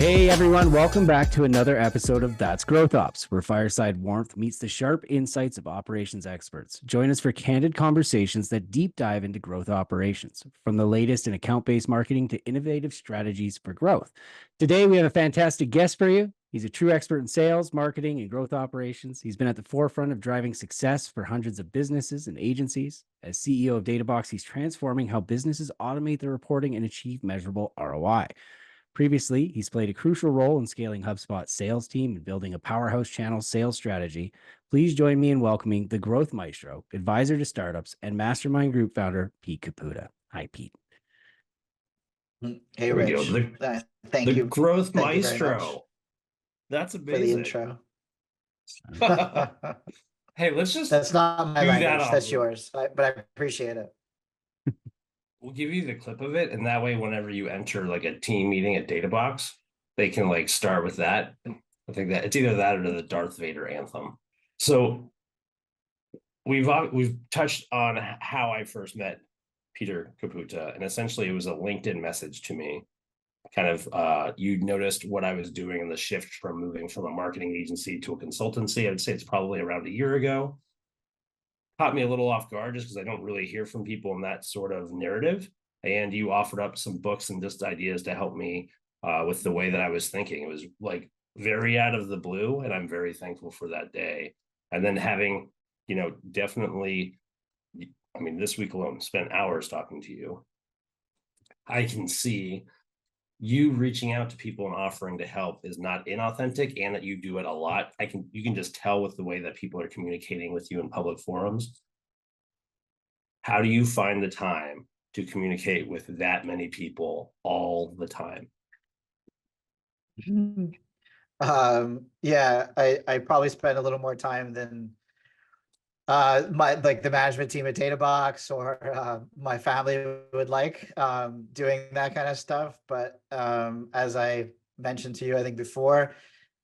Hey everyone, welcome back to another episode of That's Growth Ops, where fireside warmth meets the sharp insights of operations experts. Join us for candid conversations that deep dive into growth operations, from the latest in account-based marketing to innovative strategies for growth. Today, we have a fantastic guest for you. He's a true expert in sales, marketing, and growth operations. He's been at the forefront of driving success for hundreds of businesses and agencies. As CEO of Databox, he's transforming how businesses automate their reporting and achieve measurable ROI. Previously, he's played a crucial role in scaling HubSpot's sales team and building a powerhouse channel sales strategy. Please join me in welcoming the growth maestro, advisor to startups, and mastermind group founder, Pete Caputa. Hi, Pete. Hey, Rich. Thank you. Growth Thank you maestro. That's amazing. for the intro. Hey, let's just That's not my do language. that That's yours, but I appreciate it. We'll give you the clip of it, and that way, whenever you enter like a team meeting at Databox, they can like start with that. I think that it's either that or the Darth Vader anthem. So we've touched on how I first met Peter Caputa, and essentially it was a LinkedIn message to me. Kind of, you noticed what I was doing in the shift from moving from a marketing agency to a consultancy. I would say it's probably around a year ago. Caught me a little off guard just because I don't really hear from people in that sort of narrative. And you offered up some books and just ideas to help me with the way that I was thinking. It was like very out of the blue, and I'm very thankful for that day. And then having, definitely, I mean, this week alone, spent hours talking to you. I can see you reaching out to people and offering to help is not inauthentic, and that you do it a lot. You can just tell with the way that people are communicating with you in public forums. How do you find the time to communicate with that many people all the time? Yeah, I probably spend a little more time than the management team at Databox or my family would like doing that kind of stuff. But as I mentioned to you, I think before,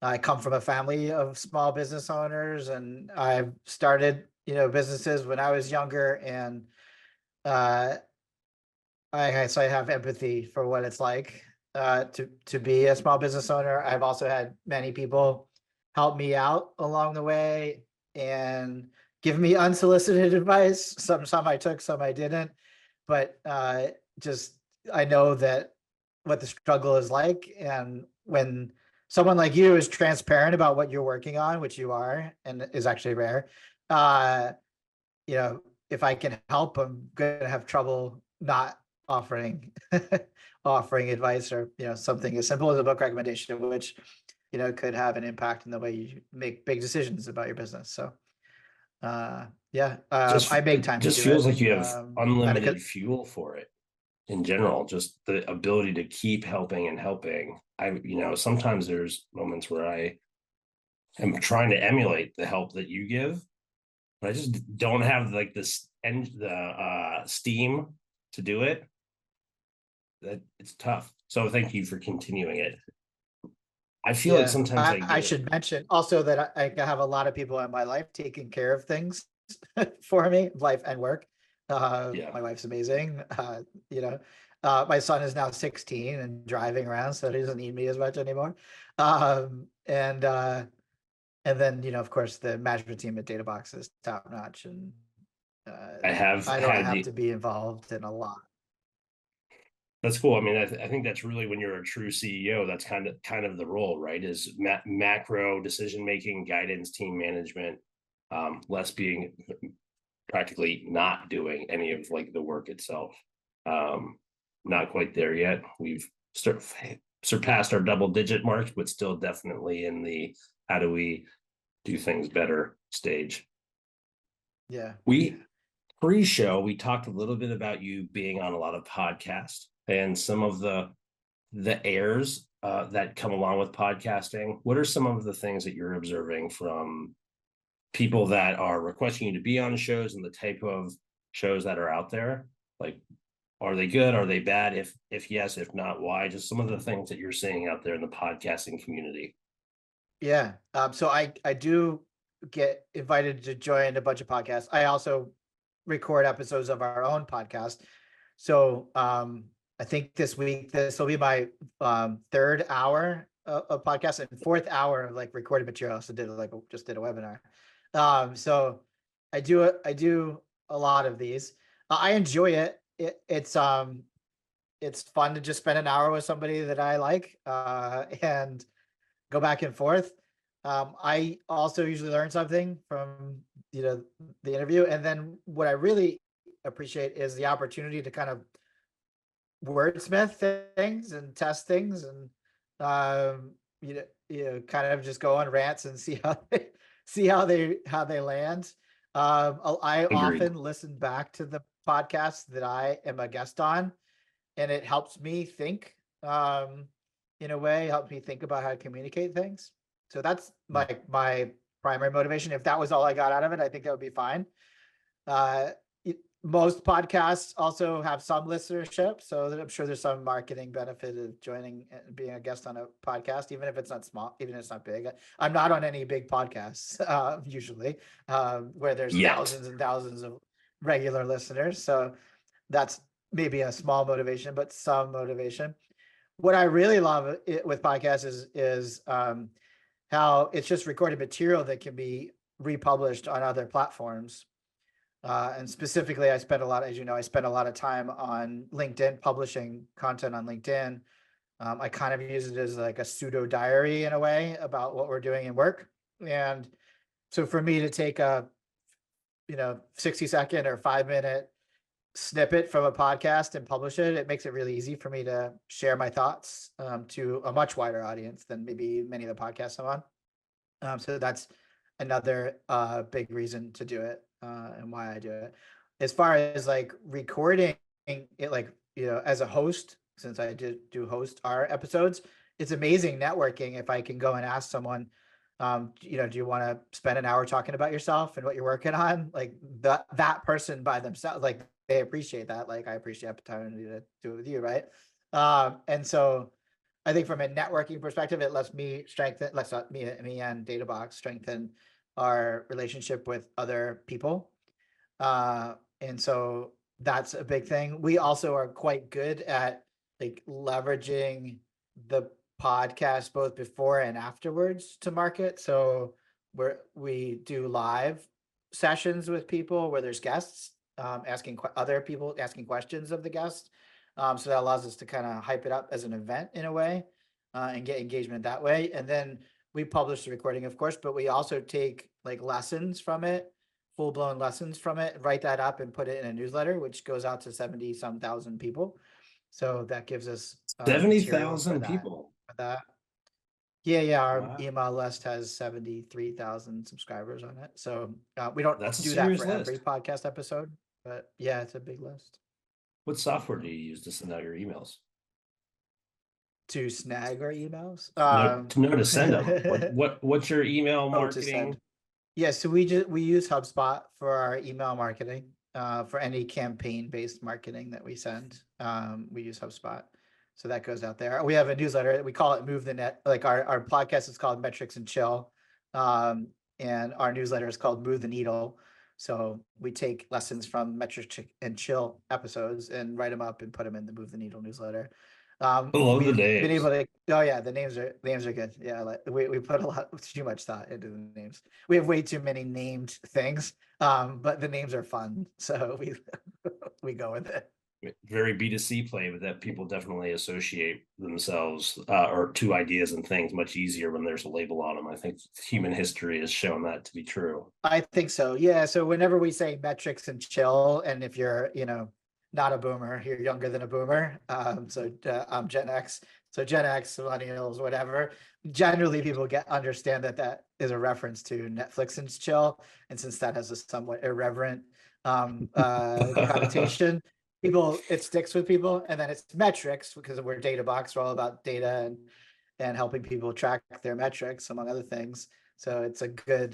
I come from a family of small business owners, and I've started businesses when I was younger, and so I have empathy for what it's like to be a small business owner. I've also had many people help me out along the way and give me unsolicited advice. Some I took, some I didn't. But just I know that what the struggle is like, and when someone like you is transparent about what you're working on, which you are, and is actually rare, if I can help, I'm gonna have trouble not offering offering advice, or something as simple as a book recommendation, which could have an impact in the way you make big decisions about your business. So I make time. It just feels like you have unlimited fuel for it in general. Just the ability to keep helping and helping. Sometimes there's moments where I am trying to emulate the help that you give, but I just don't have like this the steam to do it. That it's tough. So thank you for continuing it. I feel like sometimes I should mention also that I have a lot of people in my life taking care of things for me, life and work. My wife's amazing. My son is now 16 and driving around, so he doesn't need me as much anymore. And then of course, the management team at Databox is top notch, and I don't have to be involved in a lot. That's cool. I mean, I think that's really when you're a true CEO, that's kind of the role, right? Is macro decision making, guidance, team management, less being practically not doing any of like the work itself. Not quite there yet. We've surpassed our double-digit mark, but still definitely in the how do we do things better stage. Yeah. Pre-show, we talked a little bit about you being on a lot of podcasts and some of the airs that come along with podcasting. What are some of the things that you're observing from people that are requesting you to be on shows, and the type of shows that are out there? Like, are they good? Are they bad? If yes, if not, why? Just some of the things that you're seeing out there in the podcasting community. Yeah. So I do get invited to join a bunch of podcasts. I also record episodes of our own podcast. So I think this week, this will be my third hour a podcast, and fourth hour of like recorded material. So just did a webinar. So I do a lot of these. I enjoy it. It's fun to just spend an hour with somebody that I like, and go back and forth. I also usually learn something from, the interview. And then what I really appreciate is the opportunity to kind of wordsmith things and test things, and kind of just go on rants and see how they land. I Agreed. often listen back to the podcast that I am a guest on, and it helps me think, in a way, helps me think about how to communicate things. So that's my primary motivation. If that was all I got out of it, I think that would be fine. Most podcasts also have some listenership, so I'm sure there's some marketing benefit of joining and being a guest on a podcast, even if it's not small, even if it's not big. I'm not on any big podcasts, usually, where there's Yet. thousands and thousands of regular listeners. So that's maybe a small motivation, but some motivation. What I really love with podcasts is how it's just recorded material that can be republished on other platforms. And specifically, I spend a lot of time on LinkedIn, publishing content on LinkedIn. I kind of use it as like a pseudo diary in a way about what we're doing in work. And so for me to take a 60-second or 5-minute snippet from a podcast and publish it, it makes it really easy for me to share my thoughts to a much wider audience than maybe many of the podcasts I'm on. So that's another big reason to do it, and why I do it. As far as like recording it, like, as a host, since I do host our episodes, it's amazing networking if I can go and ask someone, do you want to spend an hour talking about yourself and what you're working on? Like that person by themselves, like they appreciate that. Like I appreciate the opportunity to do it with you, right? And so I think from a networking perspective, it lets me me and Databox strengthen our relationship with other people. And so that's a big thing. We also are quite good at like leveraging the podcast both before and afterwards to market. So we do live sessions with people where there's guests, other people asking questions of the guests. So that allows us to kind of hype it up as an event in a way, and get engagement that way. And then we publish the recording, of course, but we also take like lessons from it, full-blown lessons from it, write that up and put it in a newsletter, which goes out to 70-some thousand people. So that gives us 70,000 people. for that. Yeah, our Wow. email list has 73,000 subscribers on it. So we don't That's a do that serious for every list. podcast episode, but yeah, it's a big list. What software do you use to send out your emails? To snag our emails? No, to send them. What's your email marketing? Yeah, so we use HubSpot for our email marketing. For any campaign-based marketing that we send, we use HubSpot. So that goes out there. We have a newsletter. We call it Move the Net. Like our podcast is called Metrics and Chill. And our newsletter is called Move the Needle. So we take lessons from Metrics and Chill episodes and write them up and put them in the Move the Needle newsletter. I love the names. Been able to, oh yeah, the names are good. Yeah, like we put too much thought into the names. We have way too many named things, but the names are fun, so we go with it. Very B2C play, but that people definitely associate themselves or two ideas and things much easier when there's a label on them. I think human history has shown that to be true. I think so. Yeah. So whenever we say metrics and chill, and if you're, not a boomer, you're younger than a boomer. So I'm Gen X. So Gen X, millennials, whatever. Generally, people understand that is a reference to Netflix and chill. And since that has a somewhat irreverent connotation, it sticks with people. And then it's metrics because we're Databox. We're all about data and helping people track their metrics, among other things. So it's a good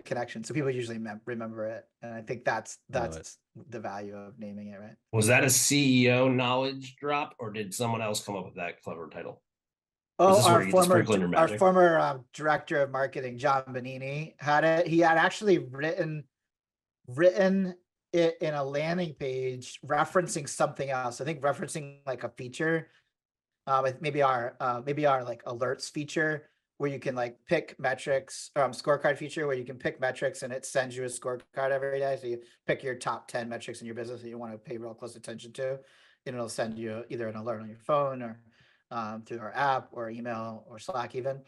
connection. So people usually remember it, and I think that's the value of naming it, right? Was that a CEO knowledge drop, or did someone else come up with that clever title? Oh, our former director of marketing, John Bonini, had it. He had actually written it in a landing page referencing something else. I think referencing like a feature maybe our like alerts feature where you can like pick metrics, scorecard feature where you can pick metrics and it sends you a scorecard every day. So you pick your top 10 metrics in your business that you want to pay real close attention to, and it'll send you either an alert on your phone or through our app or email or Slack even.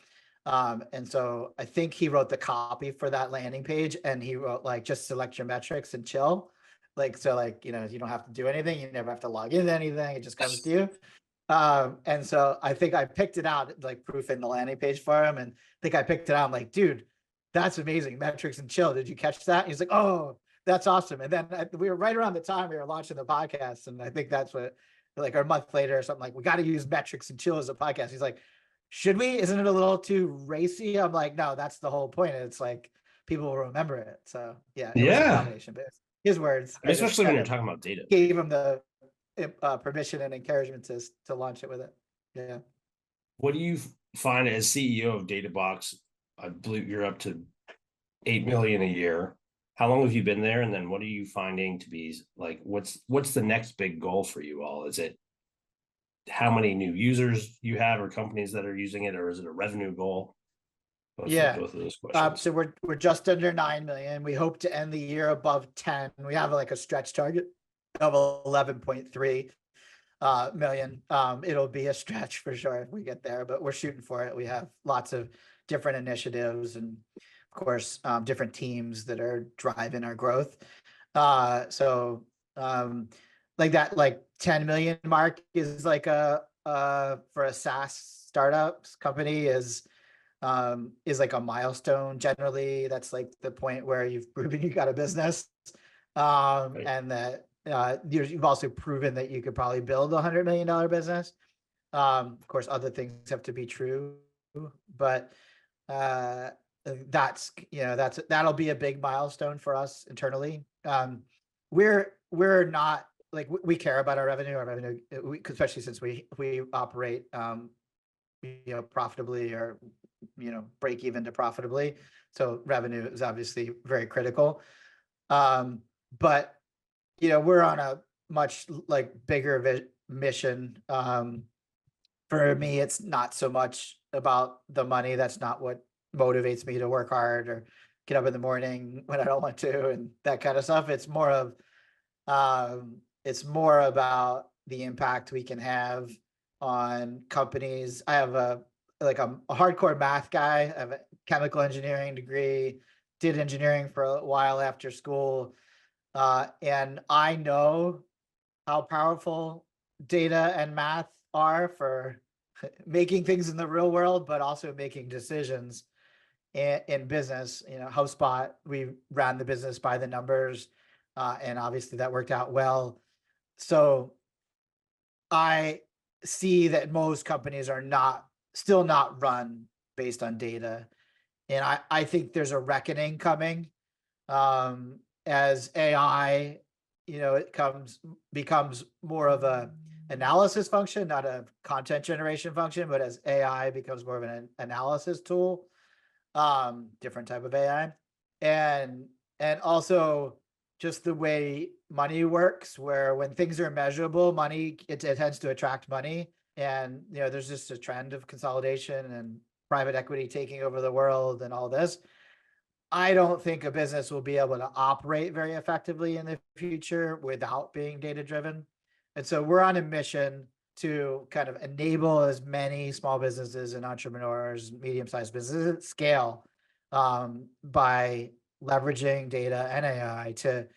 And so I think he wrote the copy for that landing page, and he wrote like, just select your metrics and chill. Like, so like, you don't have to do anything. You never have to log into anything. It just comes to you. And so I think I picked it out, like proof in the landing page for him. And I think I picked it out. I'm like, dude, that's amazing. Metrics and chill. Did you catch that? He's like, oh, that's awesome. And then we were right around the time we were launching the podcast. And I think that's what, like a month later or something, like, we got to use metrics and chill as a podcast. He's like, should we? Isn't it a little too racy? I'm like, no, that's the whole point. It's like, people will remember it. So yeah, it was a combination, but it's his words. Especially when you're talking about data. Gave him the permission and encouragement to launch it with it. Yeah. What do you find as CEO of Databox? I believe you're up to 8 million a year. How long have you been there? And then what are you finding to be like, what's the next big goal for you all? Is it how many new users you have or companies that are using it, or is it a revenue goal? Both of those questions. So we're just under 9 million. We hope to end the year above 10. We have like a stretch target of 11.3 million. It'll be a stretch for sure if we get there, but we're shooting for it. We have lots of different initiatives and of course different teams that are driving our growth. Like that, like 10 million mark is like for a SaaS startups company is like a milestone. Generally, that's like the point where you've proven you got a business, right. And that you've also proven that you could probably build $100 million business. Of course, other things have to be true, but that'll be a big milestone for us internally. We're not like, we care about our revenue, especially since we operate profitably or break even to profitably. So revenue is obviously very critical. But we're on a much like bigger mission. For me, it's not so much about the money. That's not what motivates me to work hard or get up in the morning when I don't want to and that kind of stuff. It's more about the impact we can have on companies. I have I'm a hardcore math guy. I have a chemical engineering degree, did engineering for a while after school. And I know how powerful data and math are for making things in the real world, but also making decisions in business. HubSpot, we ran the business by the numbers, and obviously that worked out well. So I see that most companies are still not run based on data. And I think there's a reckoning coming as AI, it becomes more of a analysis function, not a content generation function, but as AI becomes more of an analysis tool, different type of AI. And also just the way money works, where when things are measurable, money, it tends to attract money. And, there's just a trend of consolidation and private equity taking over the world and all this. I don't think a business will be able to operate very effectively in the future without being data-driven. And so we're on a mission to kind of enable as many small businesses and entrepreneurs, medium-sized businesses scale by leveraging data and AI to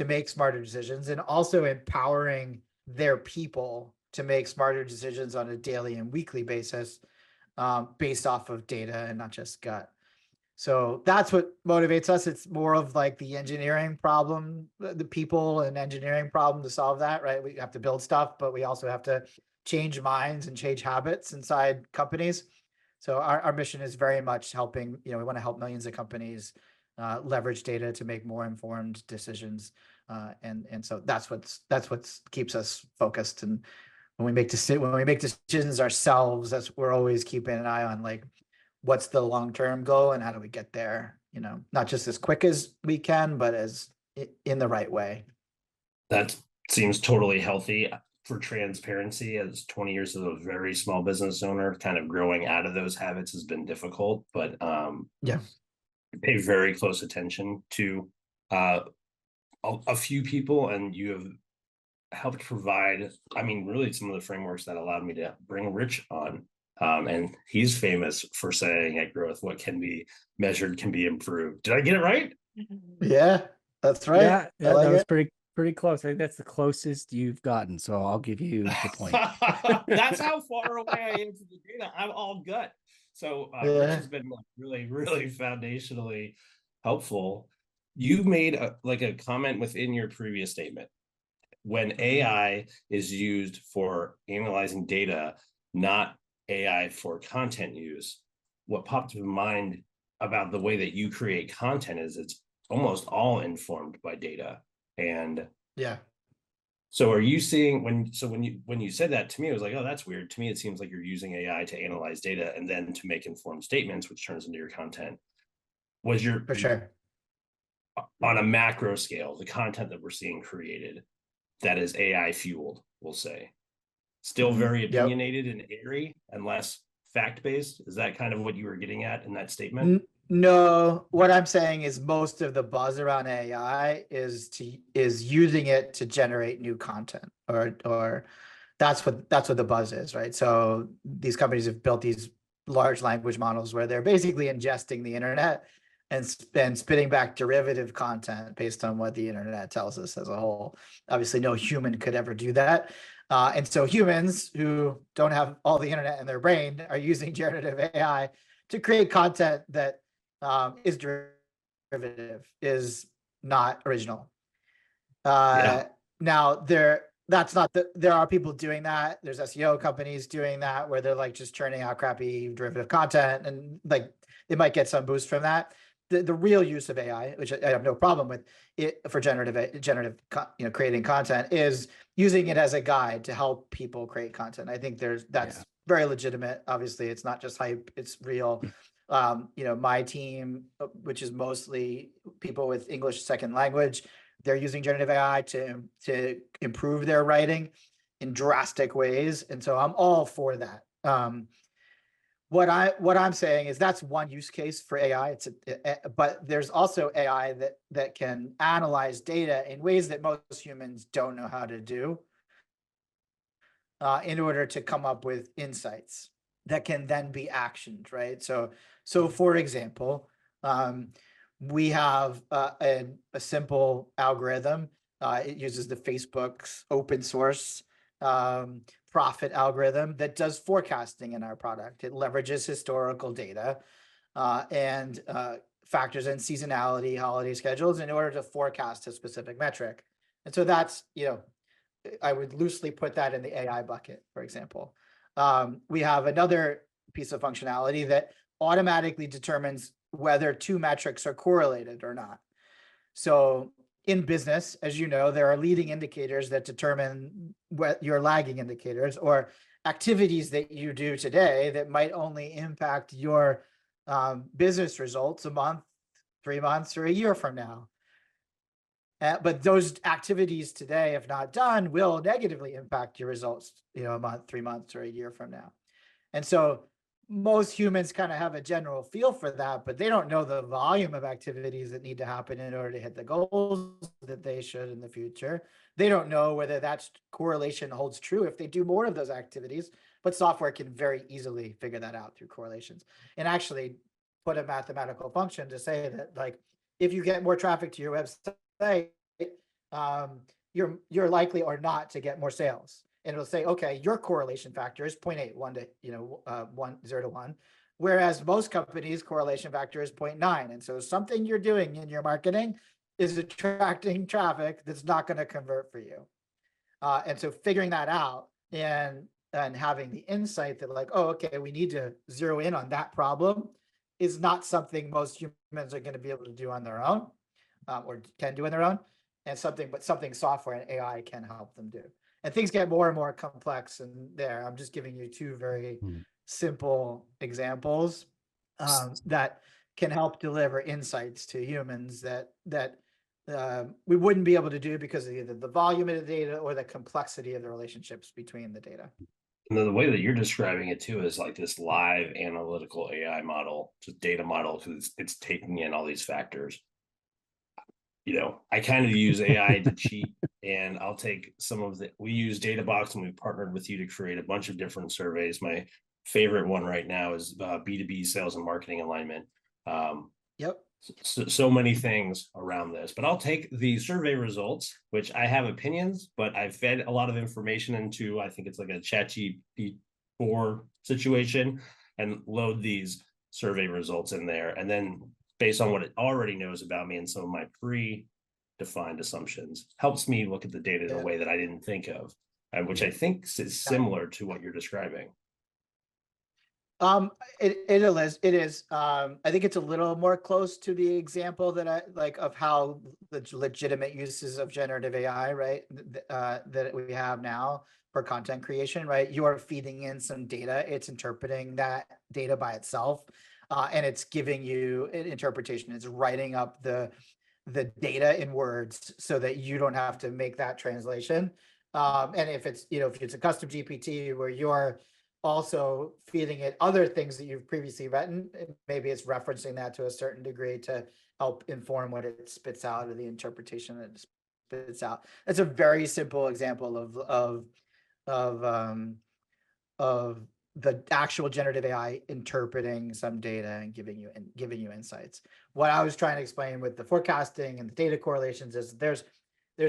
make smarter decisions, and also empowering their people to make smarter decisions on a daily and weekly basis based off of data and not just gut. So that's what motivates us. It's more of like the engineering problem, the people and engineering problem to solve that, right? We have to build stuff, but we also have to change minds and change habits inside companies. So our mission is very much helping, we want to help millions of companies leverage data to make more informed decisions. And so that's what keeps us focused. And when we make decisions ourselves, we're always keeping an eye on like, what's the long-term goal and how do we get there? Not just as quick as we can, but in the right way. That seems totally healthy. for transparency, as 20 years as a very small business owner, kind of growing out of those habits has been difficult, but Yeah. pay very close attention to a few people, and you have helped provide, I mean, really some of the frameworks that allowed me to bring Rich on. And he's famous for saying at Growth, what can be measured can be improved. Did I get it right? Yeah, that's right. Yeah, I yeah, like that was it. pretty close. I think that's the closest you've gotten. So I'll give you the point. That's how far away I am from the data. I'm all gut. So Rich Yeah. has been really, really foundationally helpful. You made a comment within your previous statement. When AI is used for analyzing data, not AI for content use, what popped to mind about the way that you create content is it's almost all informed by data. And Yeah. so are you seeing when you said that to me, it was like, oh, that's weird. To me, it seems like you're using AI to analyze data and then to make informed statements, which turns into your content. Was your For sure. on a macro scale, the content that we're seeing created that is AI fueled, we'll say, still very Yep. opinionated and airy and less fact-based? Is that kind of what you were getting at in that statement? No, what I'm saying is most of the buzz around AI is using it to generate new content, or that's what the buzz is, right? So these companies have built these large language models where they're basically ingesting the internet and spitting back derivative content based on what the internet tells us as a whole. Obviously, no human could ever do that. And so humans who don't have all the internet in their brain are using generative AI to create content that is derivative, is not original. Yeah. Now there are people doing that. There's SEO companies doing that where they're like just churning out crappy derivative content, and like they might get some boost from that. The real use of AI, which I have no problem with it for generative, creating content, is using it as a guide to help people create content. I think that's very legitimate. Obviously, it's not just hype; it's real. My team, which is mostly people with English second language, they're using generative AI to improve their writing in drastic ways, and so I'm all for that. What I'm saying is that's one use case for AI. But there's also AI that can analyze data in ways that most humans don't know how to do, in order to come up with insights that can then be actioned, right? So for example, we have a simple algorithm. It uses the Facebook's open source profit algorithm that does forecasting in our product. It leverages historical data and factors in seasonality, holiday schedules in order to forecast a specific metric. And so that's, I would loosely put that in the AI bucket, for example. We have another piece of functionality that automatically determines whether two metrics are correlated or not. So in business, as you know, there are leading indicators that determine what your lagging indicators, or activities that you do today that might only impact your business results a month, 3 months, or a year from now. But those activities today, if not done, will negatively impact your results, a month, 3 months, or a year from now. And so most humans kind of have a general feel for that, but they don't know the volume of activities that need to happen in order to hit the goals that they should in the future. They don't know whether that correlation holds true if they do more of those activities, but software can very easily figure that out through correlations and actually put a mathematical function to say that, like, if you get more traffic to your website, you're likely or not to get more sales. And it'll say, okay, your correlation factor is 0.8, 0 to 1, whereas most companies' correlation factor is 0.9. And so something you're doing in your marketing is attracting traffic that's not going to convert for you. And so figuring that out and having the insight that, like, oh, okay, we need to zero in on that problem is not something most humans are going to be able to do on their own, or can do on their own, and something software and AI can help them do. And things get more and more complex, and there, I'm just giving you two very simple examples that can help deliver insights to humans that we wouldn't be able to do because of either the volume of the data or the complexity of the relationships between the data. And then the way that you're describing it too is like this live analytical AI model, just data model, because it's taking in all these factors. I kind of use AI to cheat, and I'll take some of we use Databox, and we partnered with you to create a bunch of different surveys. My favorite one right now is B2B sales and marketing alignment. Yep. So many things around this, but I'll take the survey results, which I have opinions, but I've fed a lot of information into, I think it's like a ChatGPT-4 situation, and load these survey results in there. And then based on what it already knows about me and some of my pre-defined assumptions, helps me look at the data in a way that I didn't think of, which I think is similar to what you're describing. It is. I think it's a little more close to the example that I like of how the legitimate uses of generative AI, right? That we have now for content creation, right? You are feeding in some data, it's interpreting that data by itself, and it's giving you an interpretation. It's writing up the data in words so that you don't have to make that translation. And if it's a custom GPT where you're also feeding it other things that you've previously written, maybe it's referencing that to a certain degree to help inform what it spits out, or the interpretation that it spits out. That's a very simple example of the actual generative AI interpreting some data and giving you insights. What I was trying to explain with the forecasting and the data correlations is there's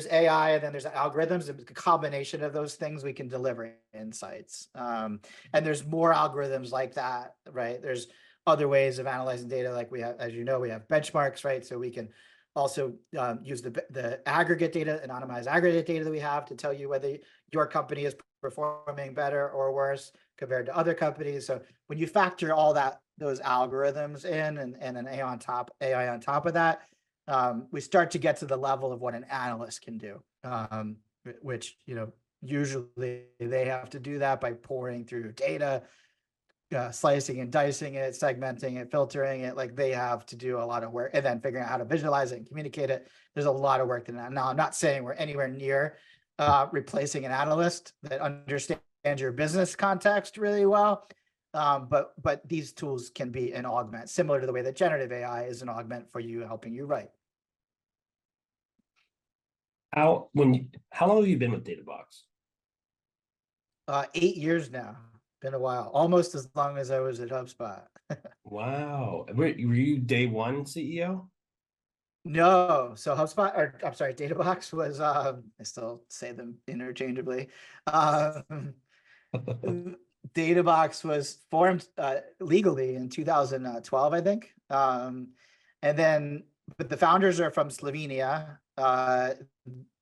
AI, and then there's algorithms. A combination of those things, we can deliver insights. And there's more algorithms like that, right? There's other ways of analyzing data, like we have, as you know, we have benchmarks, right? So we can also use the aggregate data, anonymized aggregate data that we have to tell you whether your company is performing better or worse compared to other companies. So when you factor all those algorithms in, and an AI on top of that, we start to get to the level of what an analyst can do, which, usually they have to do that by pouring through data, slicing and dicing it, segmenting it, filtering it. Like, they have to do a lot of work, and then figuring out how to visualize it and communicate it. There's a lot of work in that. Now, I'm not saying we're anywhere near replacing an analyst that understands your business context really well. But these tools can be an augment, similar to the way that generative AI is an augment for you, helping you write. How long have you been with Databox? 8 years now. Been a while, almost as long as I was at HubSpot. Wow. Were you day one CEO? No, so HubSpot, or I'm sorry, Databox was, I still say them interchangeably. Databox was formed legally in 2012, I think. And then, but the founders are from Slovenia.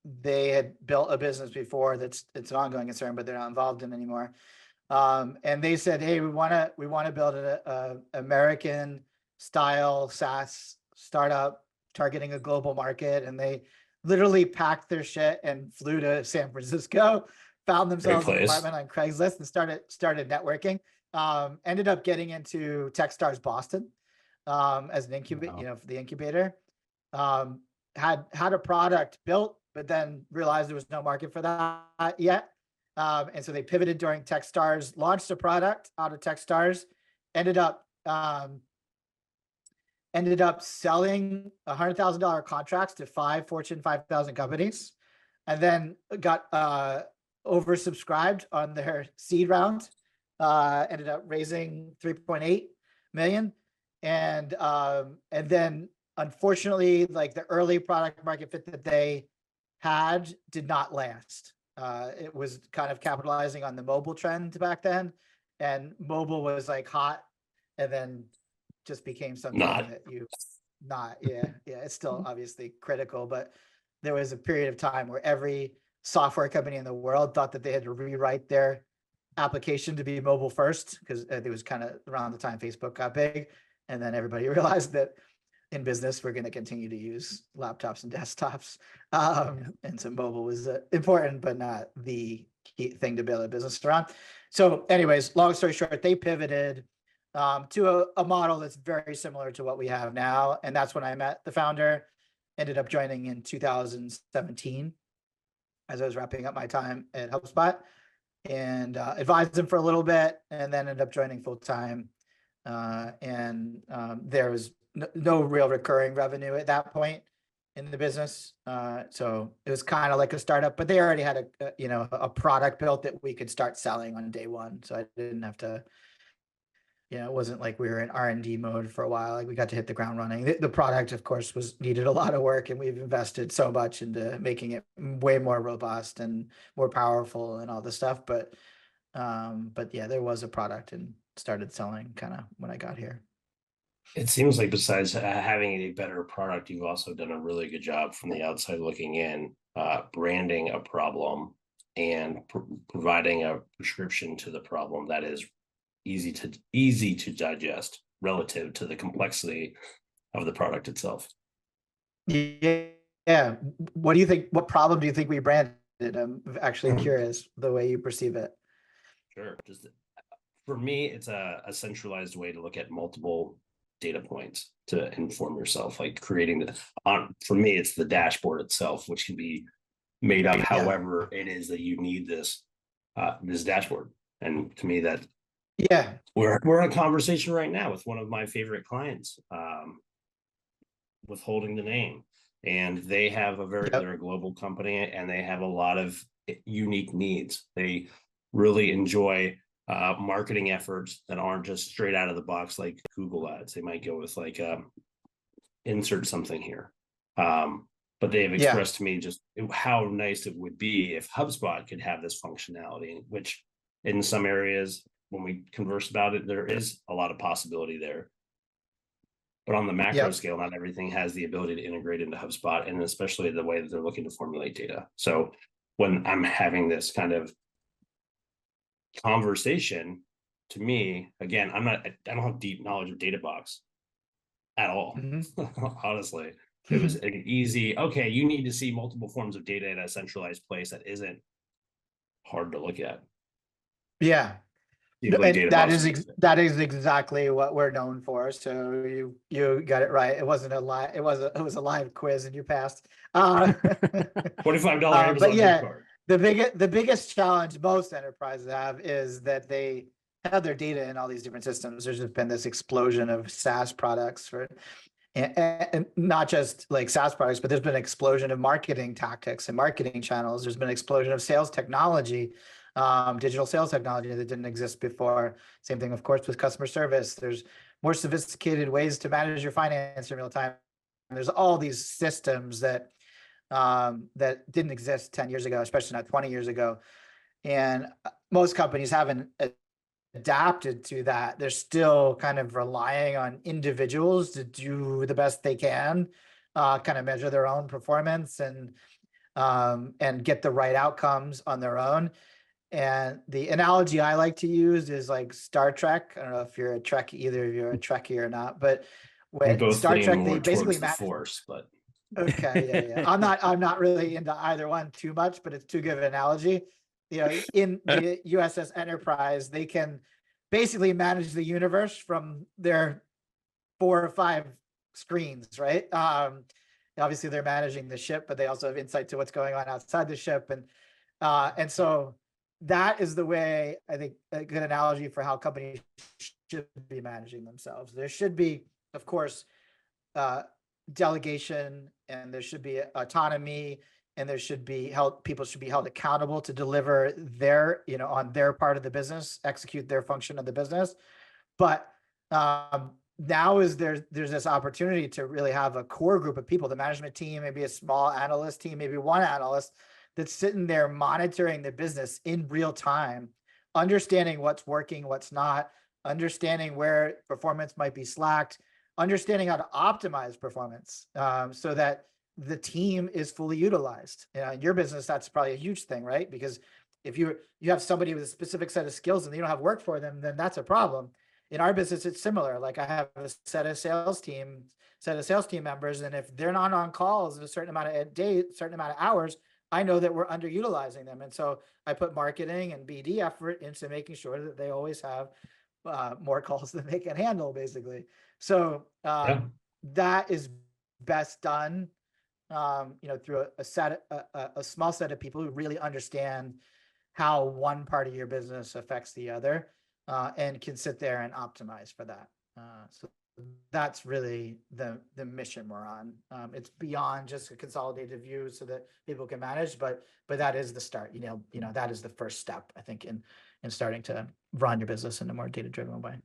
They had built a business before it's an ongoing concern, but they're not involved in anymore. And they said, hey, we want to build a American style SaaS startup targeting a global market. And they literally packed their shit and flew to San Francisco, found themselves an apartment on Craigslist, and started networking. Ended up getting into Techstars Boston as an incubator, Wow. for the incubator. Had a product built, but then realized there was no market for that yet. And so they pivoted during Techstars, launched a product out of Techstars, ended up selling $100,000 contracts to 5 Fortune 5,000 companies, and then got oversubscribed on their seed round. Ended up raising 3.8 million, and then unfortunately, like, the early product market fit that they had did not last. It was kind of capitalizing on the mobile trend back then, and mobile was like hot, and then just became something that it's still obviously critical, but there was a period of time where every software company in the world thought that they had to rewrite their application to be mobile first, because it was kind of around the time Facebook got big, and then everybody realized that in business we're going to continue to use laptops and desktops, and so mobile was important, but not the key thing to build a business around. So anyways, long story short, they pivoted to a model that's very similar to what we have now, and that's when I met the founder. ended up joining in 2017 as I was wrapping up my time at HubSpot, and advised them for a little bit, and then ended up joining full time. There was no real recurring revenue at that point in the business. So it was kind of like a startup, but they already had a product built that we could start selling on day one. So I didn't have to, it wasn't like we were in R&D mode for a while. Like we got to hit the ground running. The product, of course, needed a lot of work, and we've invested so much into making it way more robust and more powerful and all this stuff. But yeah, there was a product and started selling kind of when I got here. It seems like besides having a better product, you've also done a really good job from the outside looking in, branding a problem and providing a prescription to the problem that is easy to digest relative to the complexity of the product itself. Yeah. What do you think? What problem do you think we branded? I'm actually curious the way you perceive it. Sure. Just for me, it's a centralized way to look at multiple data points to inform yourself, like creating for me, it's the dashboard itself, which can be made up however it is that you need this dashboard. And to me, that we're in a conversation right now with one of my favorite clients, withholding the name, and they have they're a global company, and they have a lot of unique needs. They really enjoy marketing efforts that aren't just straight out of the box like Google ads. They might go with like insert something here, but they have expressed to me just how nice it would be if HubSpot could have this functionality, which in some areas when we converse about it, there is a lot of possibility there, but on the macro scale, not everything has the ability to integrate into HubSpot, and especially the way that they're looking to formulate data. So when I'm having this kind of conversation, to me, again, I don't have deep knowledge of Databox at all. Honestly, it was an easy, okay, you need to see multiple forms of data in a centralized place that isn't hard to look at. That is exactly what we're known for. So you got it right. It wasn't it was a live quiz and you passed. $25 Amazon gift card. The biggest challenge most enterprises have is that they have their data in all these different systems. There's just been this explosion of SaaS products and not just like SaaS products, but there's been an explosion of marketing tactics and marketing channels. There's been an explosion of sales technology, digital sales technology that didn't exist before. Same thing, of course, with customer service. There's more sophisticated ways to manage your finance in real time. There's all these systems that didn't exist 10 years ago, especially not 20 years ago. And most companies haven't adapted to that. They're still kind of relying on individuals to do the best they can, kind of measure their own performance and get the right outcomes on their own. And the analogy I like to use is like Star Trek. I don't know if you're a Trekkie, either of you are a Trekkie or not, but when Star Trek, they basically the Force, but okay, yeah. I'm not really into either one too much, but it's too good of an analogy. In the USS Enterprise, they can basically manage the universe from their 4 or 5 screens, right? Obviously they're managing the ship, but they also have insight to what's going on outside the ship. And so that is the way, I think, a good analogy for how companies should be managing themselves. There should be, of course, delegation, and there should be autonomy, and there should be people should be held accountable to deliver their, on their part of the business, execute their function of the business. But now there's this opportunity to really have a core group of people, the management team, maybe a small analyst team, maybe one analyst that's sitting there monitoring the business in real time, understanding what's working, what's not, understanding where performance might be slacked, understanding how to optimize performance, so that the team is fully utilized. In your business, that's probably a huge thing, right? Because if you have somebody with a specific set of skills and you don't have work for them, then that's a problem. In our business, it's similar. Like I have a set of sales team members, and if they're not on calls a certain amount of hours, I know that we're underutilizing them. And so I put marketing and BD effort into making sure that they always have more calls than they can handle, basically. So that is best done through a small set of people who really understand how one part of your business affects the other, and can sit there and optimize for that. So that's really the mission we're on. It's beyond just a consolidated view so that people can manage, but that is the start. That is the first step, I think, in starting to run your business in a more data-driven way.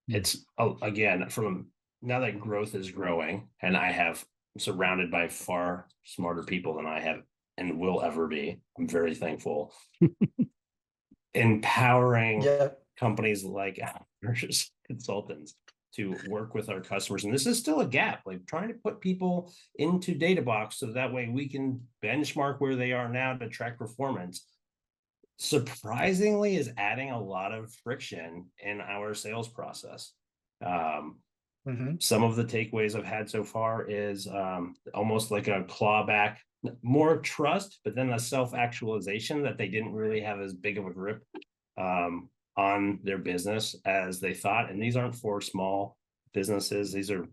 It's again, from now that growth is growing, and I have surrounded by far smarter people than I have and will ever be. I'm very thankful. Empowering companies like ours, consultants, to work with our customers. And this is still a gap, like trying to put people into Databox so that way we can benchmark where they are now to track performance. Surprisingly, is adding a lot of friction in our sales process. Some of the takeaways I've had so far is almost like a clawback, more trust, but then a self-actualization that they didn't really have as big of a grip on their business as they thought. And these aren't for small businesses. These are,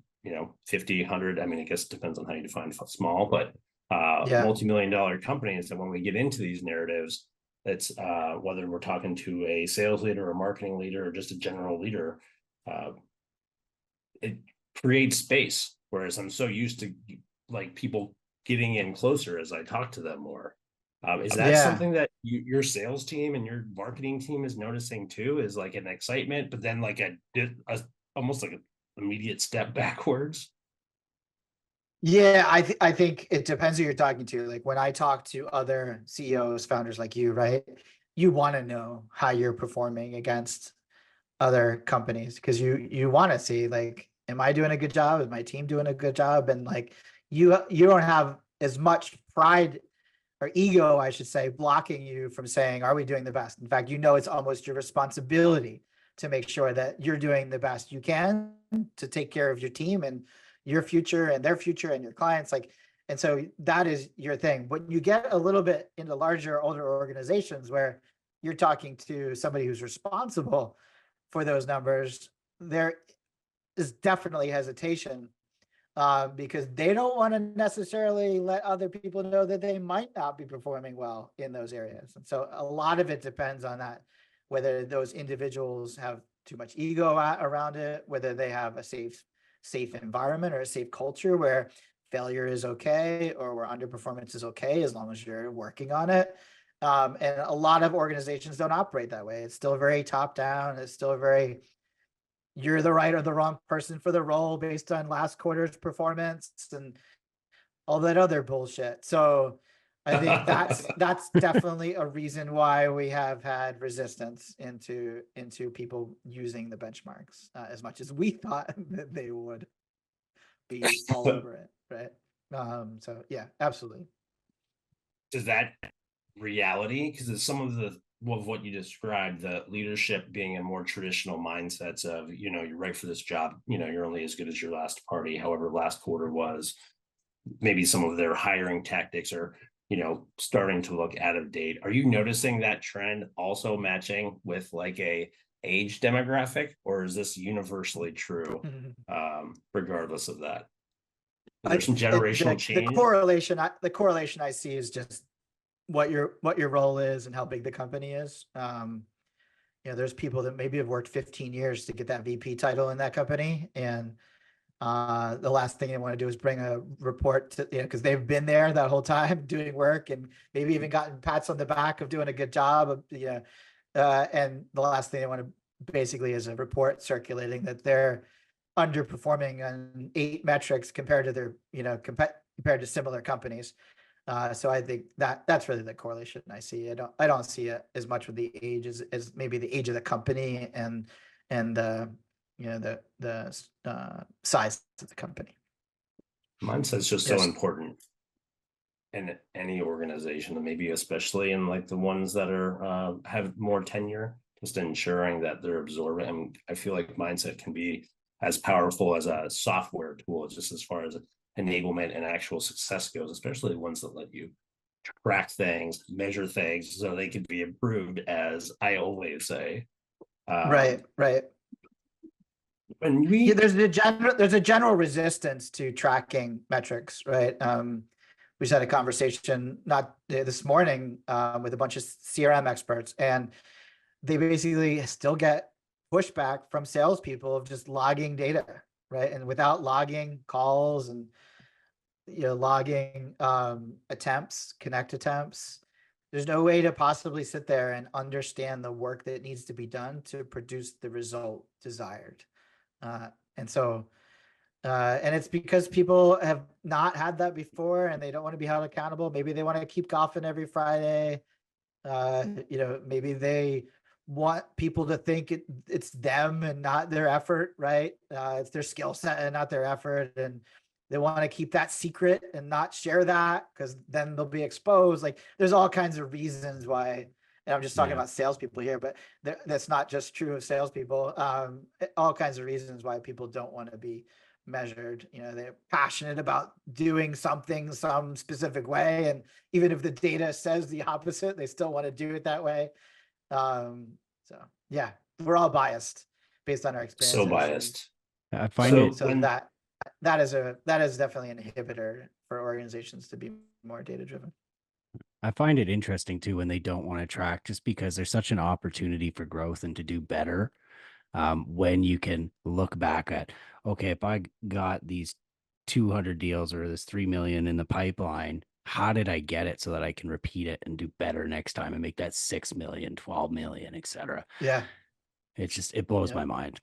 50, 100. I mean, I guess it depends on how you define small, but multi-million-dollar companies. And when we get into these narratives, it's whether we're talking to a sales leader, a marketing leader, or just a general leader, it creates space. Whereas I'm so used to like people getting in closer as I talk to them more. Is that something that your sales team and your marketing team is noticing too? Is like an excitement, but then like a almost like an immediate step backwards? Yeah, I think it depends who you're talking to. Like when I talk to other CEOs, founders like you, right? You want to know how you're performing against other companies because you want to see, like, am I doing a good job? Is my team doing a good job? And like you don't have as much pride or ego, I should say, blocking you from saying, are we doing the best? In fact, it's almost your responsibility to make sure that you're doing the best you can to take care of your team and your future and their future and your clients. And so that is your thing. When you get a little bit into larger, older organizations where you're talking to somebody who's responsible for those numbers, there is definitely hesitation because they don't want to necessarily let other people know that they might not be performing well in those areas. And so a lot of it depends on that, whether those individuals have too much ego around it, whether they have a safe environment or a safe culture where failure is okay or where underperformance is okay as long as you're working on it. And a lot of organizations don't operate that way. It's still very top down. It's still very, you're the right or the wrong person for the role based on last quarter's performance and all that other bullshit. So I think that's definitely a reason why we have had resistance into people using the benchmarks as much as we thought that they would be all over it, right? So yeah, absolutely. Is that reality? Because it's some of what you described, the leadership being in more traditional mindsets of, you're right for this job, you're only as good as your last party, however last quarter was. Maybe some of their hiring tactics are, starting to look out of date. Are you noticing that trend also matching with like a age demographic, or is this universally true regardless of that? There's some generational change. The correlation I see is just what your role is and how big the company is. There's people that maybe have worked 15 years to get that VP title in that company, and the last thing they want to do is bring a report to, because they've been there that whole time doing work and maybe even gotten pats on the back of doing a good job. And the last thing they want to basically is a report circulating that they're underperforming on 8 metrics compared to their, compared to similar companies. So I think that's really the correlation I see. I don't see it as much with the age as maybe the age of the company and the size of the company. Mindset's just so important in any organization, and maybe especially in like the ones that are have more tenure, just ensuring that they're absorbing. I mean, I feel like mindset can be as powerful as a software tool, just as far as enablement and actual success goes, especially the ones that let you track things, measure things so they can be improved, as I always say. Right. When Yeah, we there's a general resistance to tracking metrics, right? We just had a conversation not this morning with a bunch of CRM experts, and they basically still get pushback from salespeople of just logging data, right? And without logging calls and logging attempts, connect attempts, there's no way to possibly sit there and understand the work that needs to be done to produce the result desired. And so, and it's because people have not had that before and they don't want to be held accountable. Maybe they want to keep golfing every Friday. Maybe they want people to think it's them and not their effort, right? It's their skill set and not their effort. And they want to keep that secret and not share that because then they'll be exposed. Like there's all kinds of reasons why, and I'm just talking about salespeople here, but that's not just true of salespeople. All kinds of reasons why people don't want to be measured. They're passionate about doing something some specific way, and even if the data says the opposite, they still want to do it that way. So yeah, we're all biased based on our experiences. so biased. I find that is definitely an inhibitor for organizations to be more data driven. I find it interesting too when they don't want to track, just because there's such an opportunity for growth and to do better. When you can look back at, okay, if I got these 200 deals or this 3 million in the pipeline, how did I get it so that I can repeat it and do better next time and make that 6 million, 12 million, etc. Yeah. It blows my mind.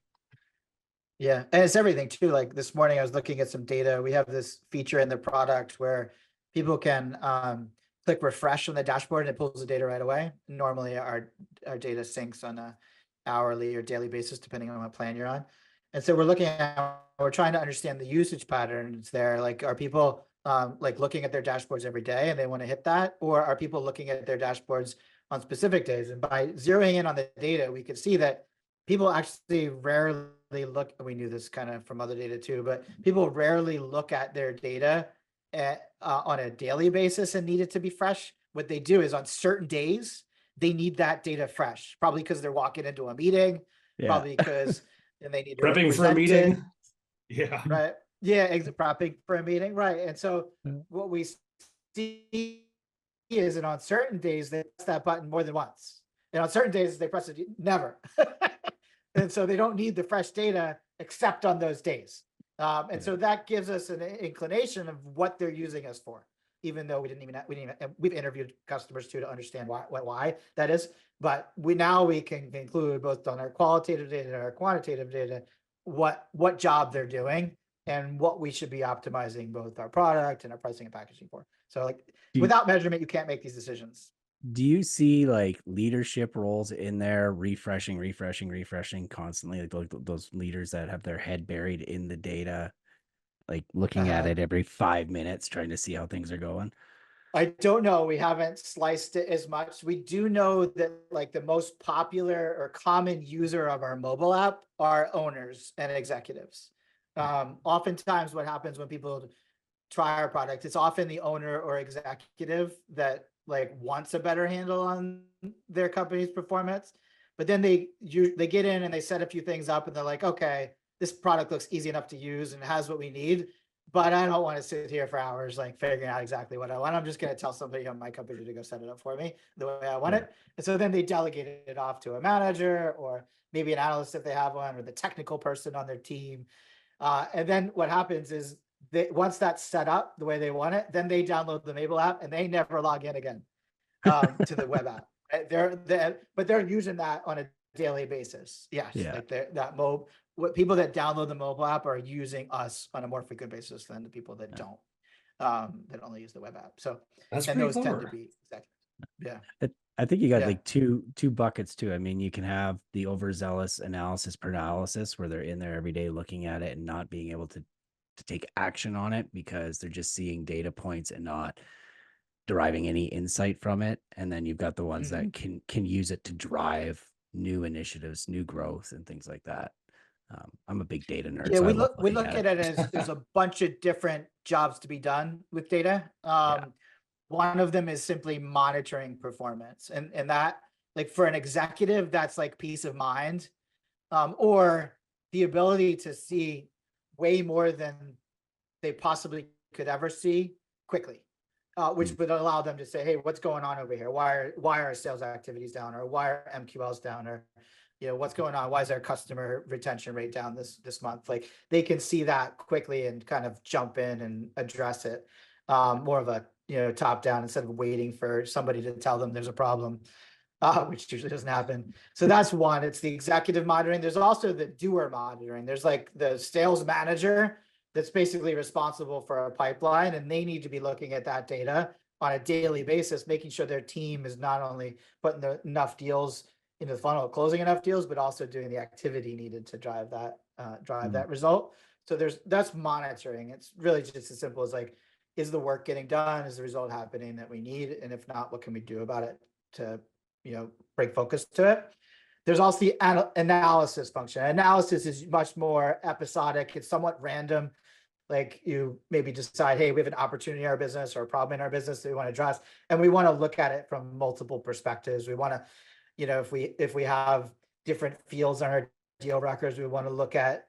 Yeah. And it's everything too. Like this morning, I was looking at some data. We have this feature in the product where people can click refresh on the dashboard and it pulls the data right away. Normally our data syncs on a hourly or daily basis, depending on what plan you're on. And so we're trying to understand the usage patterns there. Like, are people like looking at their dashboards every day and they want to hit that? Or are people looking at their dashboards on specific days? And by zeroing in on the data, we could see that people actually rarely look, we knew this kind of from other data too, but people rarely look at their data on a daily basis and need it to be fresh. What they do is on certain days, they need that data fresh, probably because they're walking into a meeting, probably because and they need to prepping for a meeting. Yeah. Right. Yeah. Prepping for a meeting. Right. And so what we see is that on certain days, they press that button more than once. And on certain days, they press it never. And so they don't need the fresh data except on those days. So that gives us an inclination of what they're using us for, even though we've interviewed customers too to understand why that is. But we can conclude both on our qualitative data and our quantitative data what job they're doing and what we should be optimizing both our product and our pricing and packaging for. So like without measurement, you can't make these decisions. Do you see like leadership roles in there refreshing constantly, like those leaders that have their head buried in the data, like looking at it every 5 minutes, trying to see how things are going? I don't know. We haven't sliced it as much. We do know that like the most popular or common user of our mobile app are owners and executives. Oftentimes what happens when people try our product, it's often the owner or executive that like wants a better handle on their company's performance, but then they get in and they set a few things up and they're like, okay, this product looks easy enough to use and has what we need, but I don't want to sit here for hours like figuring out exactly what I want. I'm just going to tell somebody on my company to go set it up for me the way I want it. And so then they delegate it off to a manager or maybe an analyst if they have one, or the technical person on their team. And then what happens is once that's set up the way they want it, then they download the mobile app and they never log in again to the web app. But they're using that on a daily basis. Yes, like what people that download the mobile app are using us on a more frequent basis than the people that don't, that only use the web app. So that's and those clever. tend to be executives. I think you got like two buckets too. I mean, you can have the overzealous analysis paralysis where they're in there every day looking at it and not being able to take action on it because they're just seeing data points and not deriving any insight from it. And then you've got the ones that can use it to drive new initiatives, new growth, and things like that. I'm a big data nerd. Yeah, so we look at it as there's a bunch of different jobs to be done with data. One of them is simply monitoring performance, and that, like for an executive, that's like peace of mind, or the ability to see way more than they possibly could ever see quickly, which would allow them to say, hey, what's going on over here? Why are our sales activities down, or why are MQLs down, or what's going on? Why is our customer retention rate down this month? Like, they can see that quickly and kind of jump in and address it, more of a top down, instead of waiting for somebody to tell them there's a problem, which usually doesn't happen. So that's one. It's the executive monitoring. There's also the doer monitoring. There's like the sales manager that's basically responsible for a pipeline, and they need to be looking at that data on a daily basis, making sure their team is not only putting enough deals into the funnel, closing enough deals, but also doing the activity needed to drive that result. So that's monitoring. It's really just as simple as like, is the work getting done? Is the result happening that we need? And if not, what can we do about it to bring focus to it? There's also the analysis function. Analysis is much more episodic. It's somewhat random. Like, you maybe decide, hey, we have an opportunity in our business or a problem in our business that we want to address, and we want to look at it from multiple perspectives. We want to, if we have different fields on our deal records, we want to look at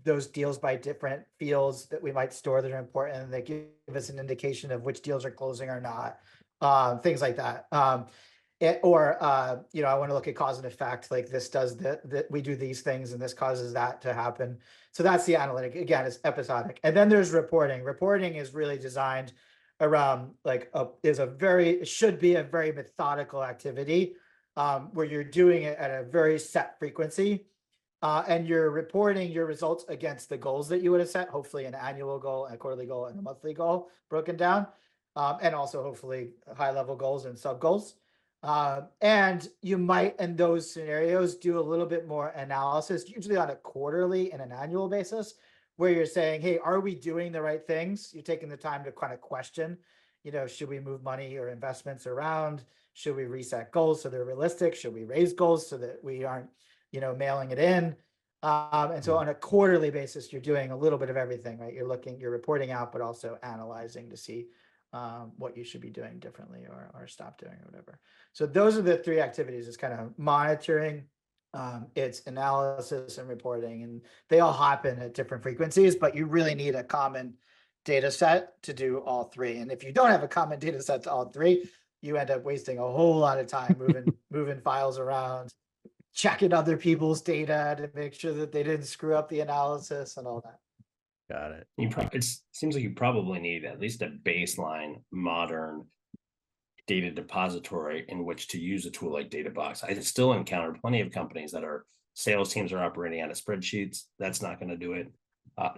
those deals by different fields that we might store that are important, and they give us an indication of which deals are closing or not, things like that. I want to look at cause and effect, like this does that we do these things and this causes that to happen. So that's the analytic. Again, it's episodic. And then there's reporting. Reporting is really designed around it should be a very methodical activity, where you're doing it at a very set frequency, and you're reporting your results against the goals that you would have set, hopefully an annual goal, a quarterly goal, and a monthly goal broken down, and also hopefully high level goals and sub goals. And you might, in those scenarios, do a little bit more analysis, usually on a quarterly and an annual basis, where you're saying, hey, are we doing the right things? You're taking the time to kind of question, should we move money or investments around? Should we reset goals so they're realistic? Should we raise goals so that we aren't, mailing it in? And so on a quarterly basis, you're doing a little bit of everything, right? You're reporting out, but also analyzing to see what you should be doing differently or stop doing or whatever. So those are the three activities. It's kind of monitoring, it's analysis and reporting, and they all happen at different frequencies, but you really need a common data set to do all three. And if you don't have a common data set to all three, you end up wasting a whole lot of time moving files around, checking other people's data to make sure that they didn't screw up the analysis and all that. Got it. It seems like you probably need at least a baseline modern data depository in which to use a tool like Databox. I still encounter plenty of companies that are sales teams are operating out of spreadsheets. That's not going to do it.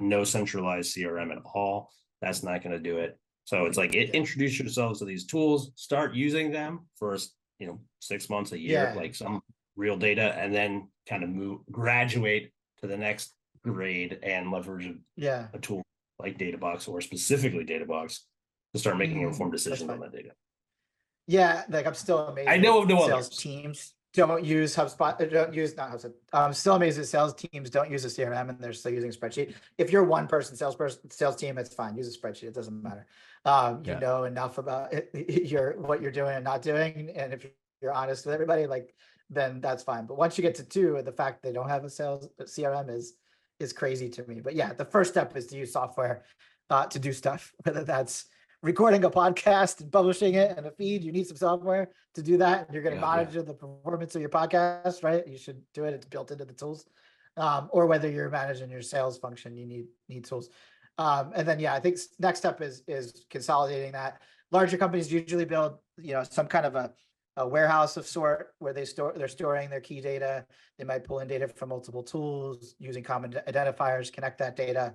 No centralized CRM at all. That's not going to do it. So it's like introduce yourselves to these tools, start using them for 6 months, a year, like some real data, and then kind of graduate to the next grade and leverage a tool like Databox, or specifically Databox, to start making informed decisions on that data. Yeah, like I'm still amazed. I know of no sales others. Teams don't use HubSpot. Not HubSpot. I'm still amazed that sales teams don't use a CRM and they're still using a spreadsheet. If you're one person sales team, it's fine. Use a spreadsheet. It doesn't matter. You know enough about what you're doing and not doing, and if you're honest with everybody, then that's fine. But once you get to two, the fact they don't have a sales CRM is crazy to me. But yeah, the first step is to use software to do stuff, whether that's recording a podcast and publishing it in a feed. You need some software to do that. You're going to monitor the performance of your podcast, right? You should do it. It's built into the tools. Or whether you're managing your sales function, you need tools. And then, I think next step is consolidating that. Larger companies usually build, some kind of a warehouse of sort where they're storing their key data. They might pull in data from multiple tools using common identifiers, connect that data.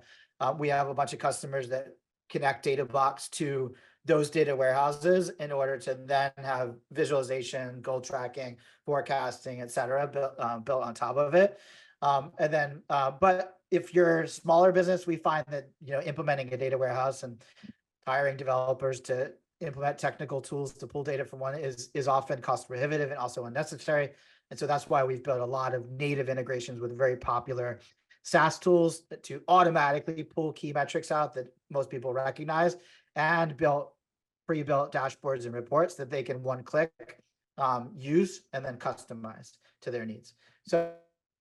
We have a bunch of customers that connect Databox to those data warehouses in order to then have visualization, goal tracking, forecasting, et cetera, built on top of it. But if you're a smaller business, we find that, implementing a data warehouse and hiring developers to implement technical tools to pull data from one is often cost prohibitive and also unnecessary. And so that's why we've built a lot of native integrations with very popular SaaS tools to automatically pull key metrics out that most people recognize, and built pre-built dashboards and reports that they can one click use and then customize to their needs. So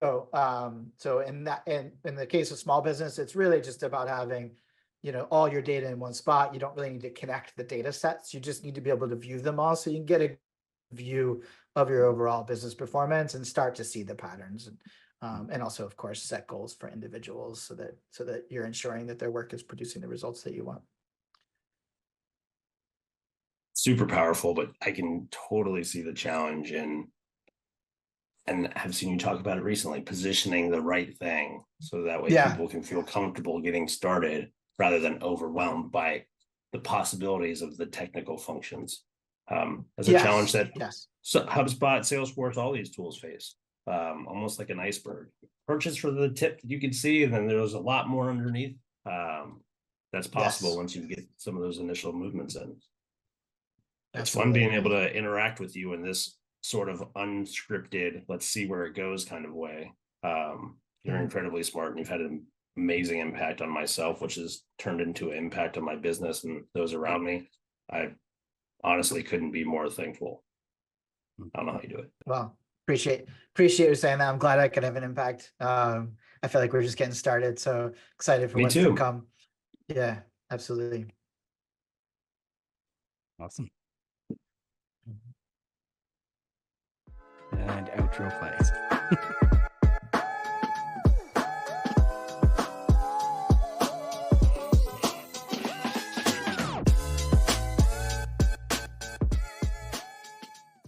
so in the case of small business, it's really just about having, all your data in one spot. You don't really need to connect the data sets. You just need to be able to view them all, so you can get a view of your overall business performance and start to see the patterns, and also, of course, set goals for individuals so that you're ensuring that their work is producing the results that you want. Super powerful, but I can totally see the challenge in, and have seen you talk about it recently, positioning the right thing so that way people can feel comfortable getting started rather than overwhelmed by the possibilities of the technical functions. As a challenge that HubSpot, Salesforce, all these tools face, almost like an iceberg. Purchase for the tip that you can see, and then there's a lot more underneath. That's possible once you get some of those initial movements in. It's fun being able to interact with you in this sort of unscripted, let's see where it goes kind of way. You're incredibly smart, and you've had an amazing impact on myself, which has turned into an impact on my business and those around me. I honestly couldn't be more thankful. I don't know how you do it. Well, appreciate you saying that. I'm glad I could have an impact. I feel like we're just getting started, so excited for what's to come. Yeah, absolutely. Awesome. And outro plays.